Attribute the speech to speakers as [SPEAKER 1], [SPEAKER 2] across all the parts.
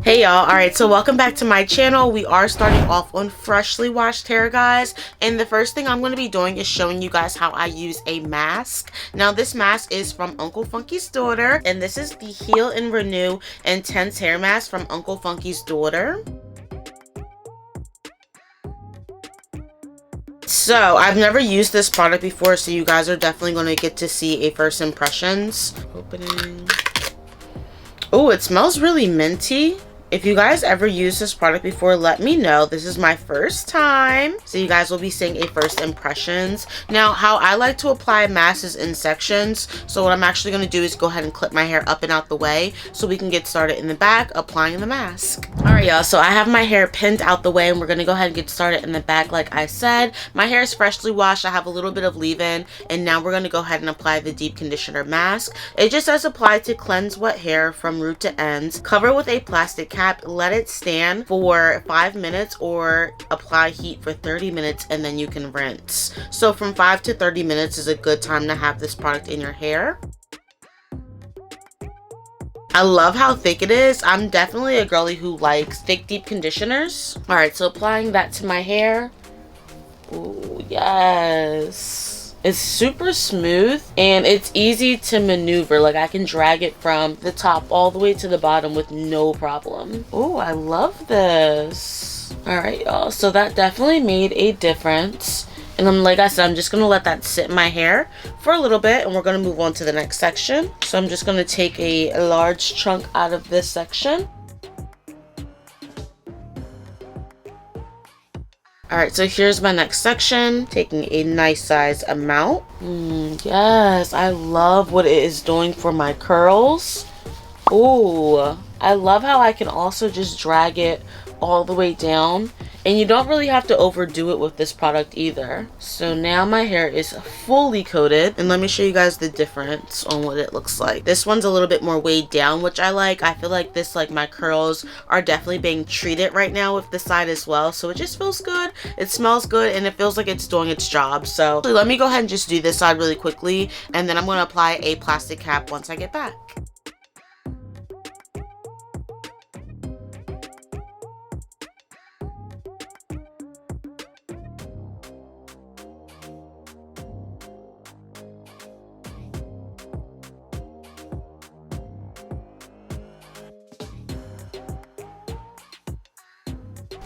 [SPEAKER 1] Hey y'all, alright, so welcome back to my channel. We are starting off on freshly washed hair, guys, and the first thing I'm going to be doing is showing you guys how I use a mask. Now this mask is from Uncle Funky's daughter, and this is the Heal and Renew Intense Hair Mask from Uncle Funky's daughter. So I've never used this product before, so you guys are definitely going to get to see a first impressions. Opening. Oh, it smells really minty. If you guys ever used this product before, let me know. This is my first time, so you guys will be seeing a first impressions. Now, how I like to apply masks is in sections. So what I'm actually going to do is go ahead and clip my hair up and out the way so we can get started in the back applying the mask. Alright y'all, so I have my hair pinned out the way and we're going to go ahead and get started in the back. Like I said, my hair is freshly washed. I have a little bit of leave-in, and now we're going to go ahead and apply the deep conditioner mask. It just says apply to cleanse wet hair from root to ends. Cover with a plastic cap. Let it stand for 5 minutes or apply heat for 30 minutes and then you can rinse. So from 5 to 30 minutes is a good time to have this product in your hair. I love how thick it is. I'm definitely a girly who likes thick, deep conditioners. Alright, so applying that to my hair. Ooh, yes. It's super smooth and it's easy to maneuver. Like I can drag it from the top all the way to the bottom with no problem. Oh, I love this. All right, y'all. So that definitely made a difference. And like I said, I'm just going to let that sit in my hair for a little bit and we're going to move on to the next section. So I'm just going to take a large chunk out of this section. Alright, so here's my next section, taking a nice size amount. Yes, I love what it is doing for my curls. Ooh, I love how I can also just drag it all the way down. And you don't really have to overdo it with this product either. So now my hair is fully coated. And let me show you guys the difference on what it looks like. This one's a little bit more weighed down, which I like. I feel like this, like my curls are definitely being treated right now with this side as well. So it just feels good. It smells good and it feels like it's doing its job. So let me go ahead and just do this side really quickly. And then I'm going to apply a plastic cap once I get back.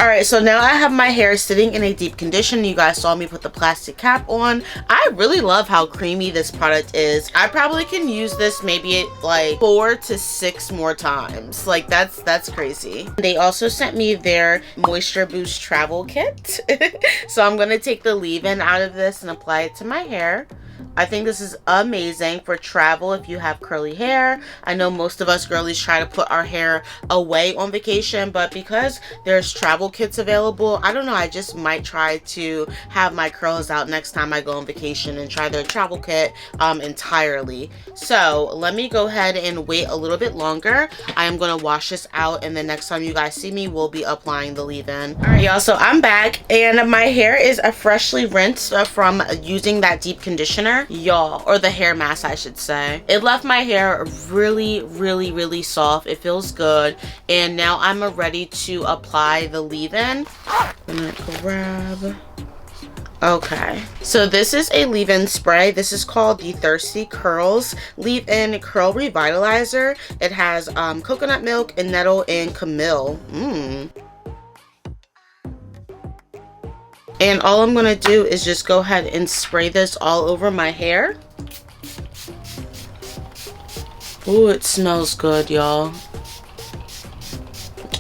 [SPEAKER 1] Alright, so now I have my hair sitting in a deep condition. You guys saw me put the plastic cap on. I really love how creamy this product is. I probably can use this maybe like 4 to 6 more times. Like that's crazy. They also sent me their Moisture Boost travel kit. So I'm going to take the leave-in out of this and apply it to my hair. I think this is amazing for travel if you have curly hair. I know most of us girlies try to put our hair away on vacation, but because there's travel kits available, I don't know, I just might try to have my curls out next time I go on vacation and try their travel kit entirely. So let me go ahead and wait a little bit longer. I am going to wash this out and the next time you guys see me, we'll be applying the leave-in. Alright y'all, so I'm back and my hair is freshly rinsed from using that deep conditioner. Y'all, or the hair mask I should say. It left my hair really soft. It feels good, and now I'm ready to apply the leave-in. I'm gonna grab. Okay, so this is a leave-in spray. This is called the Thirsty Curls Leave-In Curl Revitalizer. It has coconut milk and nettle and camille. And all I'm going to do is just go ahead and spray this all over my hair. Ooh, it smells good, y'all.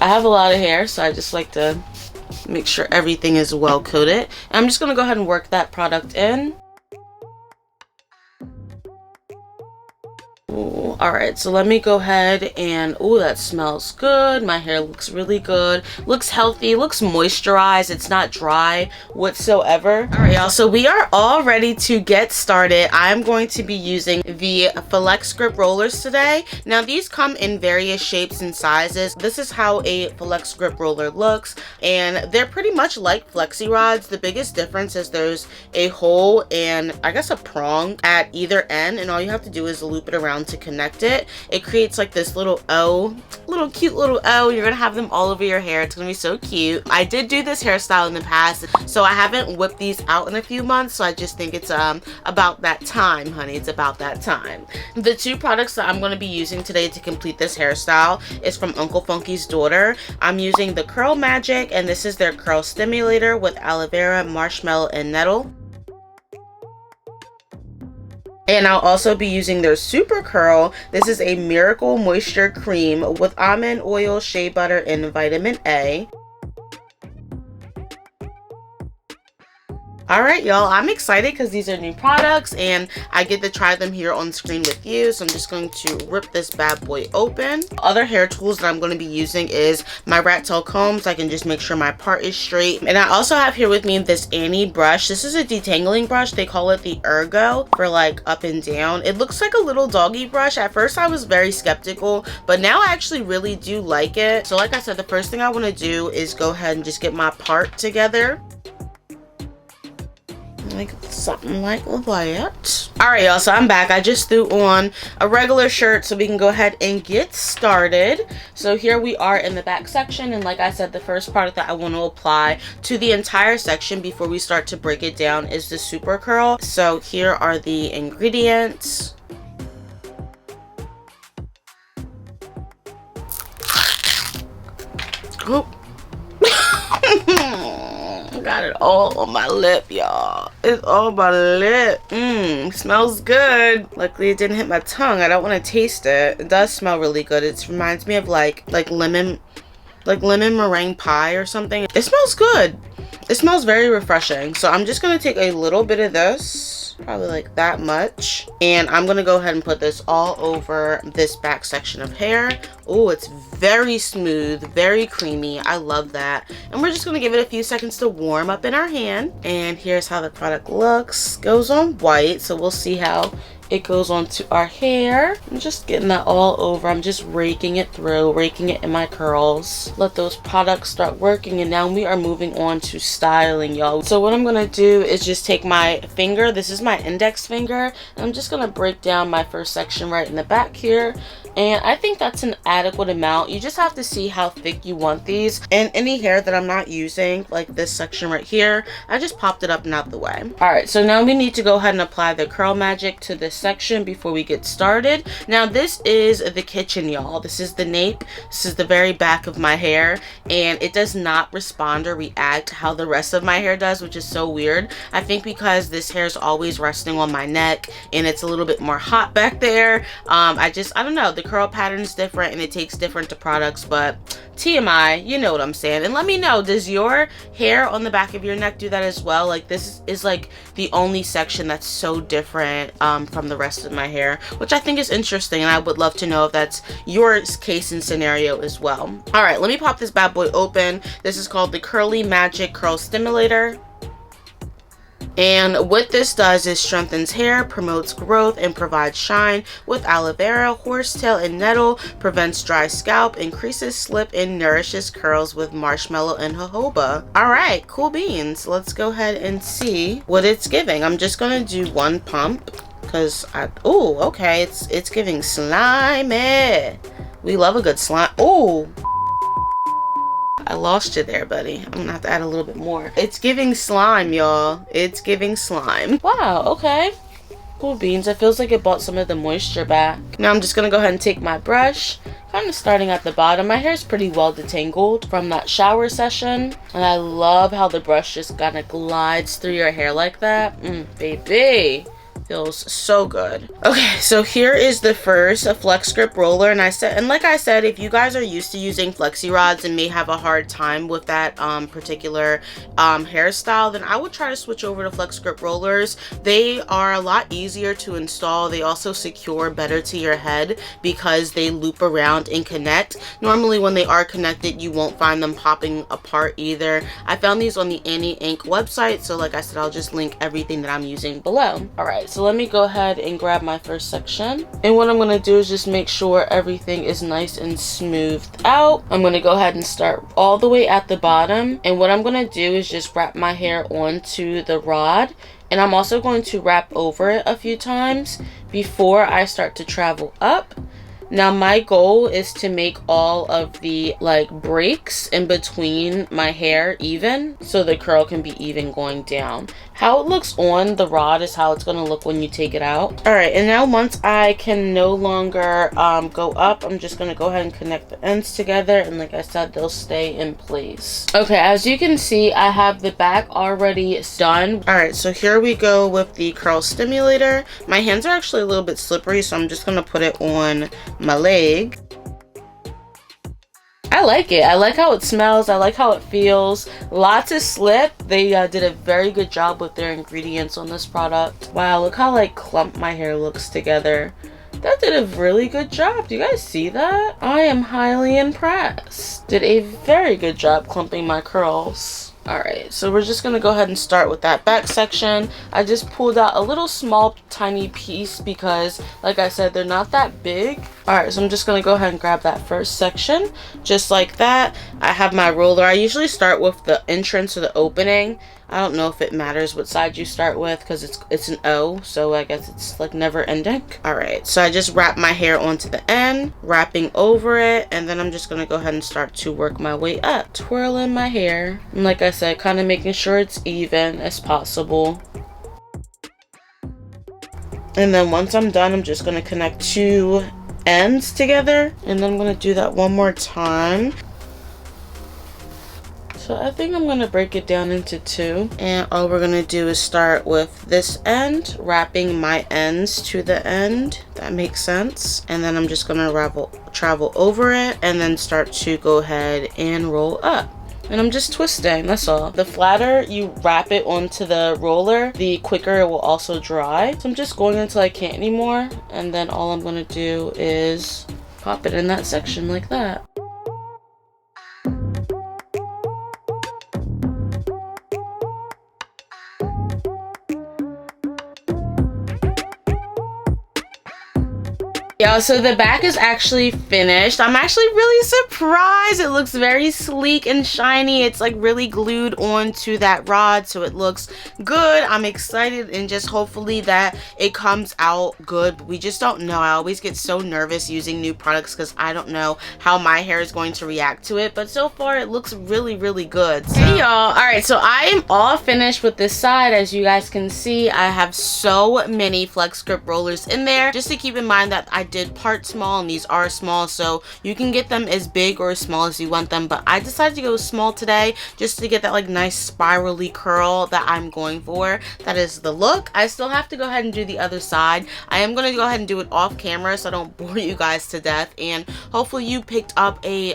[SPEAKER 1] I have a lot of hair, so I just like to make sure everything is well coated. And I'm just going to go ahead and work that product in. Alright, so let me go ahead and, ooh, that smells good. My hair looks really good. Looks healthy, looks moisturized. It's not dry whatsoever. Alright, y'all, so we are all ready to get started. I'm going to be using the Flex Grip rollers today. Now, these come in various shapes and sizes. This is how a Flex Grip roller looks, and they're pretty much like Flexi rods. The biggest difference is there's a hole and I guess a prong at either end, and all you have to do is loop it around to connect connect it, it creates like this little O, cute little O. You're gonna have them all over your hair. It's gonna be so cute. I did do this hairstyle in the past, so I haven't whipped these out in a few months, so I just think it's about that time, honey. It's about that time. The two products that I'm going to be using today to complete this hairstyle is from Uncle Funky's daughter. I'm using the Curl Magic, and this is their curl stimulator with aloe vera, marshmallow, and nettle. And I'll also be using their Super Curl. This is a Miracle Moisture Cream with almond oil, shea butter, and vitamin A. Alright, y'all, I'm excited because these are new products and I get to try them here on screen with you. So I'm just going to rip this bad boy open. Other hair tools that I'm going to be using is my rat tail comb, so I can just make sure my part is straight. And I also have here with me this Annie brush. This is a detangling brush. They call it the Ergo for like up and down. It looks like a little doggy brush. At first I was very skeptical, but now I actually really do like it. So like I said, the first thing I want to do is go ahead and just get my part together. Like something like that. Alright, y'all, so I'm back. I just threw on a regular shirt so we can go ahead and get started. So here we are in the back section, and like I said, the first product that I want to apply to the entire section before we start to break it down is the Super Curl. So here are the ingredients. Oh. Got it all on my lip, y'all. It's all on my lip. Smells good. Luckily it didn't hit my tongue. I don't want to taste it. It does smell really good. It reminds me of like lemon meringue pie or something. It smells good. It smells very refreshing. So I'm just gonna take a little bit of this, probably like that much, and I'm gonna go ahead and put this all over this back section of hair. Oh, it's very smooth, very creamy. I love that. And we're just gonna give it a few seconds to warm up in our hand. And here's how the product looks. Goes on white, so we'll see how it goes onto our hair. I'm just getting that all over. I'm just raking it through, raking it in my curls. Let those products start working, and now we are moving on to styling, y'all. So what I'm gonna do is just take my finger, this is my index finger, and I'm just gonna break down my first section right in the back here. And I think that's an adequate amount. You just have to see how thick you want these. And any hair that I'm not using, like this section right here, I just popped it up and out the way. Alright, so now we need to go ahead and apply the Curl Magic to this section before we get started. Now this is the kitchen, y'all. This is the nape. This is the very back of my hair. And it does not respond or react how the rest of my hair does, which is so weird. I think because this hair is always resting on my neck and it's a little bit more hot back there. I don't know. The curl pattern is different and it takes different to products, but TMI, you know what I'm saying. And let me know, does your hair on the back of your neck do that as well? Like this is like the only section that's so different from the rest of my hair, which I think is interesting, and I would love to know if that's your case and scenario as well. All right, let me pop this bad boy open. This is called the Curly Magic Curl Stimulator. And what this does is strengthens hair, promotes growth, and provides shine with aloe vera, horsetail, and nettle, prevents dry scalp, increases slip, and nourishes curls with marshmallow and jojoba. Alright, cool beans. Let's go ahead and see what it's giving. I'm just gonna do one pump because oh, okay, it's giving slimy. We love a good slime. Oh, I lost you there, buddy. I'm gonna have to add a little bit more. It's giving slime, y'all. It's giving slime. Wow, okay. Cool beans. It feels like it brought some of the moisture back. Now I'm just gonna go ahead and take my brush, kind of starting at the bottom. My hair is pretty well detangled from that shower session, and I love how the brush just kind of glides through your hair like that. Baby. Feels so good. Okay, so here is the first Flex Grip roller, and like I said, if you guys are used to using flexi rods and may have a hard time with that particular hairstyle, then I would try to switch over to Flex Grip rollers. They are a lot easier to install. They also secure better to your head because they loop around and connect. Normally when they are connected, you won't find them popping apart either. I found these on the Annie Inc website, so like I said, I'll just link everything that I'm using below. All right, so let me go ahead and grab my first section. And what I'm going to do is just make sure everything is nice and smoothed out. I'm going to go ahead and start all the way at the bottom. And what I'm going to do is just wrap my hair onto the rod. And I'm also going to wrap over it a few times before I start to travel up. Now my goal is to make all of the like breaks in between my hair even, so the curl can be even going down. How it looks on the rod is how it's going to look when you take it out. Alright, and now once I can no longer go up, I'm just going to go ahead and connect the ends together, and like I said, they'll stay in place. Okay, as you can see, I have the back already done. Alright, so here we go with the curl stimulator. My hands are actually a little bit slippery, so I'm just going to put it on my leg. I like it. I like how it smells. I like how it feels. Lots of slip. They did a very good job with their ingredients on this product. Wow, look how like clumped my hair looks together. That did a really good job. Do you guys see that? I am highly impressed. Did a very good job clumping my curls. Alright, so we're just going to go ahead and start with that back section. I just pulled out a little small tiny piece because, like I said, they're not that big. Alright, so I'm just going to go ahead and grab that first section. Just like that. I have my roller. I usually start with the entrance or the opening. I don't know if it matters what side you start with because it's an O, so I guess it's like never ending. Alright, so I just wrap my hair onto the end, wrapping over it, and then I'm just going to go ahead and start to work my way up, twirling my hair. And like I said, kind of making sure it's even as possible. And then once I'm done, I'm just going to connect two ends together, and then I'm going to do that one more time. So I think I'm going to break it down into two, and all we're going to do is start with this end, wrapping my ends to the end. That makes sense. And then I'm just going to travel over it and then start to go ahead and roll up. And I'm just twisting, that's all. The flatter you wrap it onto the roller, the quicker it will also dry. So I'm just going until I can't anymore, and then all I'm going to do is pop it in that section like that. Yeah, so the back is actually finished. I'm actually really surprised. It looks very sleek and shiny. It's like really glued onto that rod, so it looks good. I'm excited, and just hopefully that it comes out good. But we just don't know. I always get so nervous using new products because I don't know how my hair is going to react to it. But so far it looks really, really good. So. Hey y'all. Alright, so I am all finished with this side. As you guys can see, I have so many Flex Grip rollers in there. Just to keep in mind that I did part small and these are small, so you can get them as big or as small as you want them, but I decided to go small today just to get that like nice spirally curl that I'm going for. That is the look. I still have to go ahead and do the other side. I am going to go ahead and do it off camera so I don't bore you guys to death, and hopefully you picked up a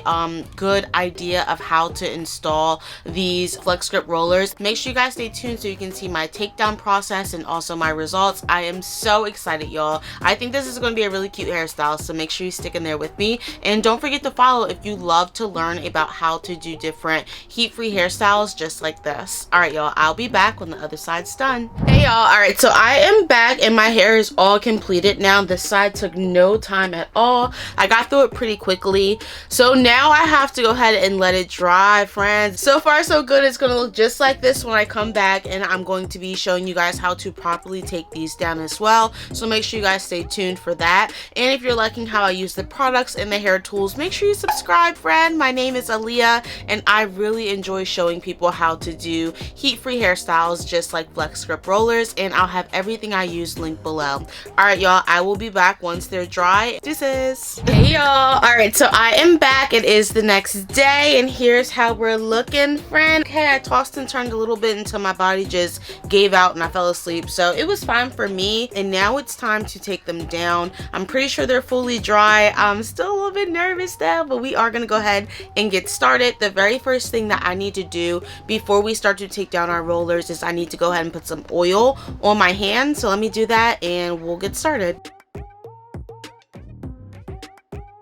[SPEAKER 1] good idea of how to install these Flex Grip rollers. Make sure you guys stay tuned so you can see my takedown process and also my results. I am so excited, y'all. I think this is going to be a really cute hairstyle, so make sure you stick in there with me, and don't forget to follow if you love to learn about how to do different heat-free hairstyles just like this. Alright y'all, I'll be back when the other side's done. Hey y'all, alright, so I am back and my hair is all completed now. This side took no time at all. I got through it pretty quickly, so now I have to go ahead and let it dry, friends. So far so good. It's gonna look just like this when I come back, and I'm going to be showing you guys how to properly take these down as well, so make sure you guys stay tuned for that. And if you're liking how I use the products and the hair tools, make sure you subscribe, friend. My name is Aleia, and I really enjoy showing people how to do heat-free hairstyles just like Flex Grip rollers, and I'll have everything I use linked below. Alright y'all, I will be back once they're dry. Deuces. Hey y'all. Alright, so I am back. It is the next day, and here's how we're looking, friend. Okay, I tossed and turned a little bit until my body just gave out and I fell asleep, so it was fine for me. And now it's time to take them down. I'm pretty sure they're fully dry. I'm still a little bit nervous though, but we are gonna go ahead and get started. The very first thing that I need to do before we start to take down our rollers is I need to go ahead and put some oil on my hands. So let me do that and we'll get started.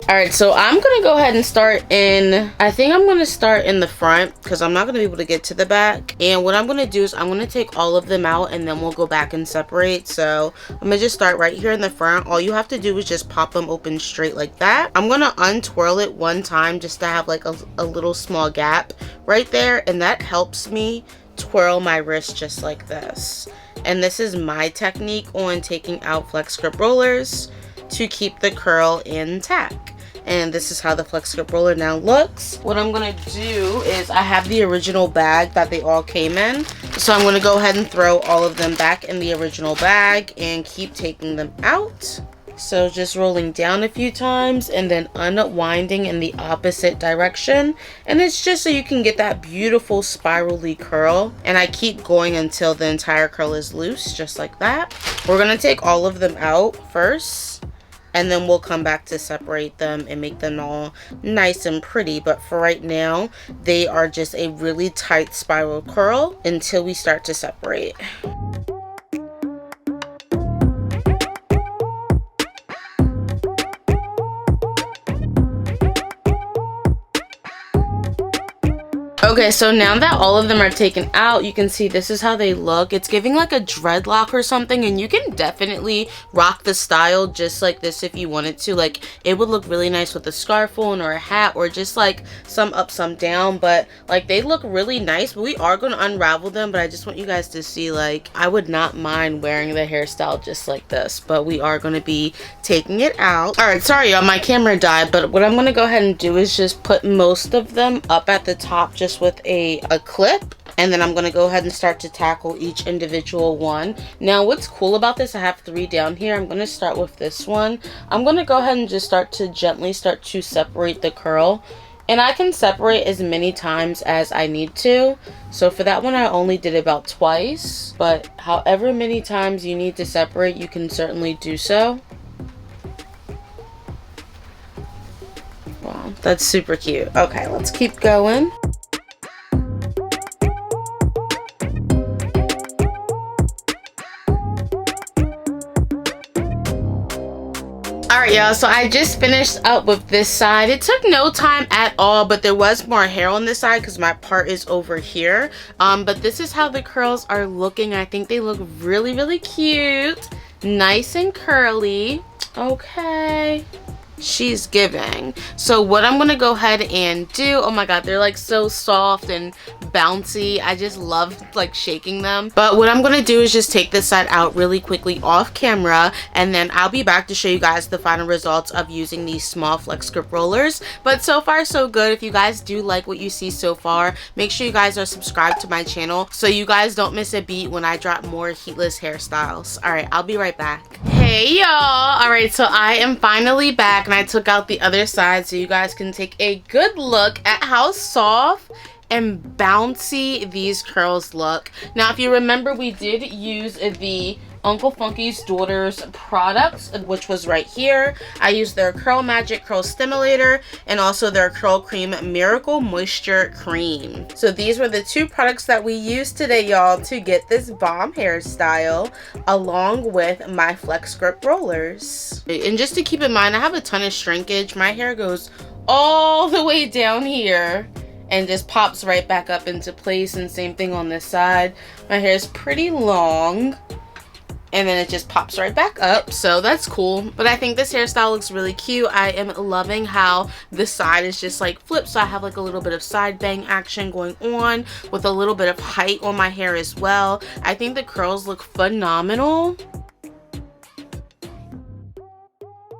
[SPEAKER 1] All right, so I'm gonna go ahead and start in, I think I'm gonna start in the front because I'm not gonna be able to get to the back. And what I'm gonna do is I'm gonna take all of them out and then we'll go back and separate. So I'm gonna just start right here in the front. All you have to do is just pop them open straight like that. I'm gonna untwirl it one time just to have like a little small gap right there, and that helps me twirl my wrist just like this. And this is my technique on taking out flex grip rollers to keep the curl intact. And this is how the flex grip roller now looks. What I'm gonna do is I have the original bag that they all came in. So I'm gonna go ahead and throw all of them back in the original bag and keep taking them out. So just rolling down a few times and then unwinding in the opposite direction. And it's just so you can get that beautiful spirally curl. And I keep going until the entire curl is loose, just like that. We're gonna take all of them out first, and then we'll come back to separate them and make them all nice and pretty. But for right now, they are just a really tight spiral curl until we start to separate. Okay, so now that all of them are taken out, you can see this is how they look. It's giving like a dreadlock or something, and you can definitely rock the style just like this if you wanted to. Like, it would look really nice with a scarf on or a hat, or just like some up, some down. But like, they look really nice. But we are going to unravel them, but I just want you guys to see, like, I would not mind wearing the hairstyle just like this, but we are going to be taking it out. All right, sorry y'all, my camera died, but what I'm going to go ahead and do is just put most of them up at the top just with a clip, and then I'm going to go ahead and start to tackle each individual one. Now what's cool about this, I have 3 down here. I'm going to start with this one. I'm going to go ahead and just gently start to separate the curl, and I can separate as many times as I need to. So for that one I only did about twice, but however many times you need to separate, you can certainly do so. Wow, that's super cute. Okay, let's keep going. Alright y'all, so I just finished up with this side. It took no time at all, but there was more hair on this side because my part is over here. But this is how the curls are looking. I think they look really, really cute. Nice and curly. Okay. She's giving. So what I'm gonna go ahead and do, oh my god, they're like so soft and bouncy. I just love like shaking them. But what I'm gonna do is just take this side out really quickly off camera, and then I'll be back to show you guys the final results of using these small flex grip rollers. But so far so good. If you guys do like what you see so far, make sure you guys are subscribed to my channel so you guys don't miss a beat when I drop more heatless hairstyles. All right, I'll be right back. Hey y'all. All right, so I am finally back, and I took out the other side so you guys can take a good look at how soft and bouncy these curls look. Now if you remember, we did use the Uncle Funky's Daughter's products, which was right here. I used their Curl Magic Curl Stimulator and also their Curl Cream Miracle Moisture Cream. So these were the 2 products that we used today, y'all, to get this bomb hairstyle, along with my flex grip rollers. And just to keep in mind, I have a ton of shrinkage. My hair goes all the way down here and just pops right back up into place, and same thing on this side. My hair is pretty long, and then it just pops right back up, so that's cool. But I think this hairstyle looks really cute. I am loving how the side is just like flipped, so I have like a little bit of side bang action going on with a little bit of height on my hair as well. I think the curls look phenomenal.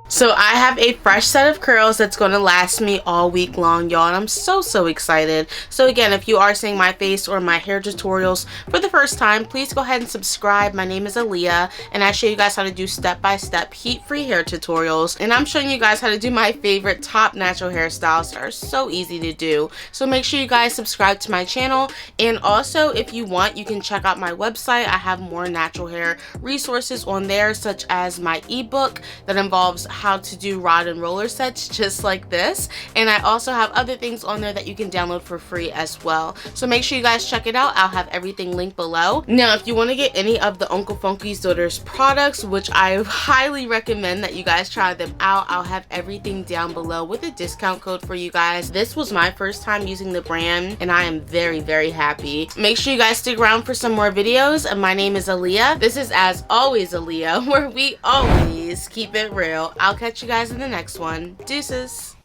[SPEAKER 1] So I have a fresh set of curls that's going to last me all week long, y'all, and I'm so excited. So again, if you are seeing my face or my hair tutorials for the first time, please go ahead and subscribe. My name is Aleia, and I show you guys how to do step-by-step heat-free hair tutorials, and I'm showing you guys how to do my favorite top natural hairstyles that are so easy to do. So make sure you guys subscribe to my channel, and also if you want, you can check out my website. I have more natural hair resources on there, such as my ebook that involves how how to do rod and roller sets just like this, and I also have other things on there that you can download for free as well. So make sure you guys check it out. I'll have everything linked below. Now, if you want to get any of the Uncle Funky's Daughters products, which I highly recommend that you guys try them out, I'll have everything down below with a discount code for you guys. This was my first time using the brand, and I am very, very happy. Make sure you guys stick around for some more videos. My name is Aleia. This is As Always Aleia, where we always keep it real. I'll catch you guys in the next one. Deuces.